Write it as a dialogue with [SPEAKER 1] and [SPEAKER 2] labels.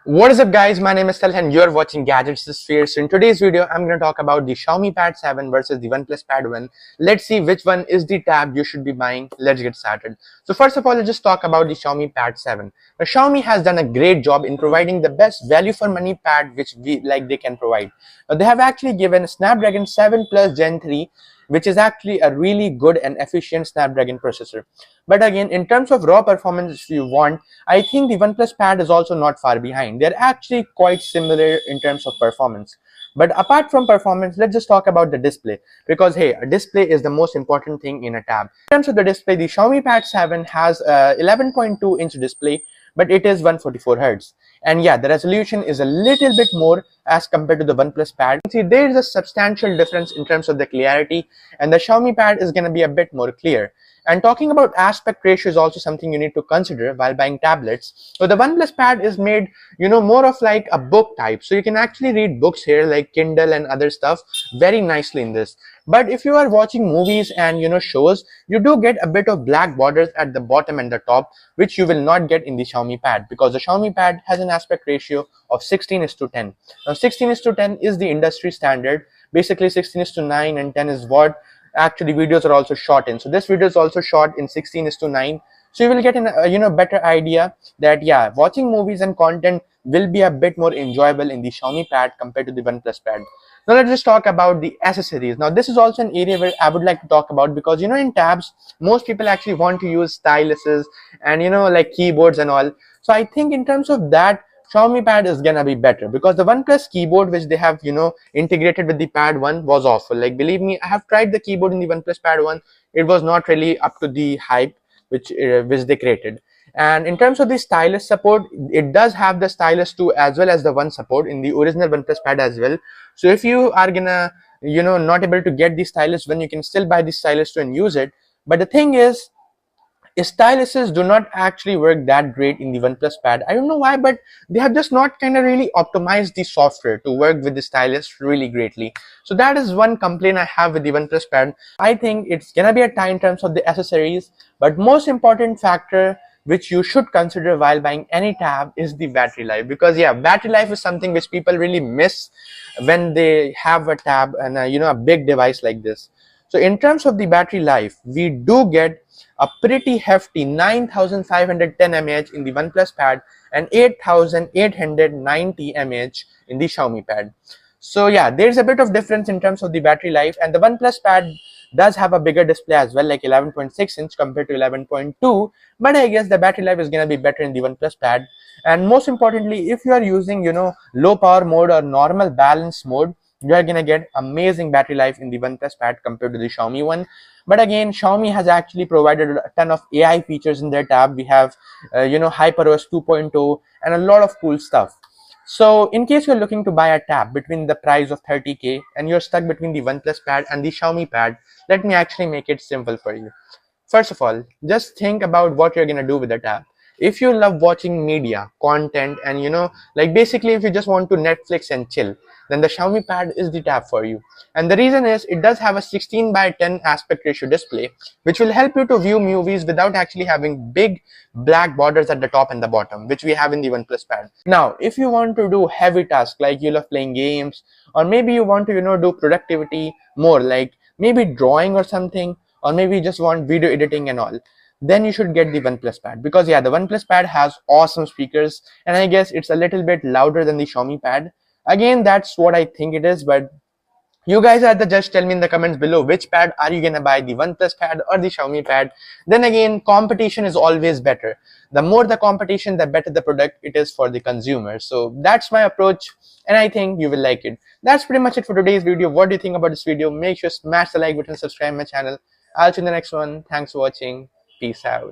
[SPEAKER 1] What is up guys, my name is Tal and you're watching Gadgets Sphere. So in today's video, I'm going to talk about the Xiaomi Pad 7 versus the OnePlus Pad 1. Let's see which one is the tab you should be buying. Let's get started. So first of all, let's just talk about the Xiaomi Pad 7. Now, Xiaomi has done a great job in providing the best value for money pad which they can provide. Now, they have actually given Snapdragon 7 Plus Gen 3, which is actually a really good and efficient Snapdragon processor. But again, in terms of raw performance, if you want, I think the OnePlus Pad is also not far behind. They're actually quite similar in terms of performance. But apart from performance, let's just talk about the display. Because hey, a display is the most important thing in a tab. In terms of the display, the Xiaomi Pad 7 has a 11.2-inch display, but it is 144 Hz. And yeah, the resolution is a little bit more as compared to the OnePlus Pad. See, there is a substantial difference in terms of the clarity, and the Xiaomi Pad is going to be a bit more clear. And talking about aspect ratio is also something you need to consider while buying tablets. So the OnePlus Pad is made, more of like a book type. So you can actually read books here like Kindle and other stuff very nicely in this. But if you are watching movies and shows, you do get a bit of black borders at the bottom and the top, which you will not get in the Xiaomi Pad, because the Xiaomi Pad has an aspect ratio of 16:10. Now 16:10 is the industry standard. Basically 16:9 and 10 is what actually videos are also shot in. So this video is also shot in 16:9. So you will get an better idea that yeah, watching movies and content will be a bit more enjoyable in the Xiaomi Pad compared to the OnePlus Pad. Now let's just talk about the accessories. Now this is also an area where I would like to talk about, because in tabs most people actually want to use styluses and like keyboards and all. So I think in terms of that, Xiaomi Pad is gonna be better, because the OnePlus keyboard which they have integrated with the Pad 1 was awful. Like, believe me, I have tried the keyboard in the OnePlus Pad 1. It was not really up to the hype which they created. And in terms of the stylus support, it does have the stylus 2 as well as the 1 support in the original OnePlus Pad as well. So if you are gonna not able to get the stylus 1, you can still buy the stylus 2 and use it. But the thing is, styluses do not actually work that great in the OnePlus Pad. I don't know why, but they have just not kind of really optimized the software to work with the stylus really greatly. So that is one complaint I have with the OnePlus Pad. I think it's gonna be a tie in terms of the accessories, but most important factor which you should consider while buying any tab is the battery life. Because yeah, battery life is something which people really miss when they have a tab and a big device like this. So in terms of the battery life, we do get a pretty hefty 9510 mAh in the OnePlus Pad and 8890 mAh in the Xiaomi Pad. So yeah, there's a bit of difference in terms of the battery life, and the OnePlus Pad does have a bigger display as well, like 11.6-inch compared to 11.2, but I guess the battery life is going to be better in the OnePlus Pad. And most importantly, if you are using low power mode or normal balance mode, you are gonna get amazing battery life in the OnePlus Pad compared to the Xiaomi one. But again, Xiaomi has actually provided a ton of AI features in their tab. We have HyperOS 2.0 and a lot of cool stuff. So in case you're looking to buy a tab between the price of 30K and you're stuck between the OnePlus Pad and the Xiaomi Pad, let me actually make it simple for you. First of all, just think about what you're gonna do with the tab. If you love watching media, content, and like basically if you just want to Netflix and chill, then the Xiaomi Pad is the tab for you. And the reason is it does have a 16:10 aspect ratio display, which will help you to view movies without actually having big black borders at the top and the bottom, which we have in the OnePlus Pad. Now, if you want to do heavy tasks like you love playing games, or maybe you want to do productivity more, like maybe drawing or something, or maybe you just want video editing and all, then you should get the OnePlus Pad. Because yeah, the OnePlus Pad has awesome speakers, and I guess it's a little bit louder than the Xiaomi Pad. Again, that's what I think it is, but you guys are the judge. Tell me in the comments below, which pad are you gonna buy, the OnePlus Pad or the Xiaomi Pad? Then again, competition is always better. The more the competition, the better the product it is for the consumer. So that's my approach, and I think you will like it. That's pretty much it for today's video. What do you think about this video? Make sure to smash the like button, subscribe my channel. I'll see you in the next one. Thanks for watching. Peace out.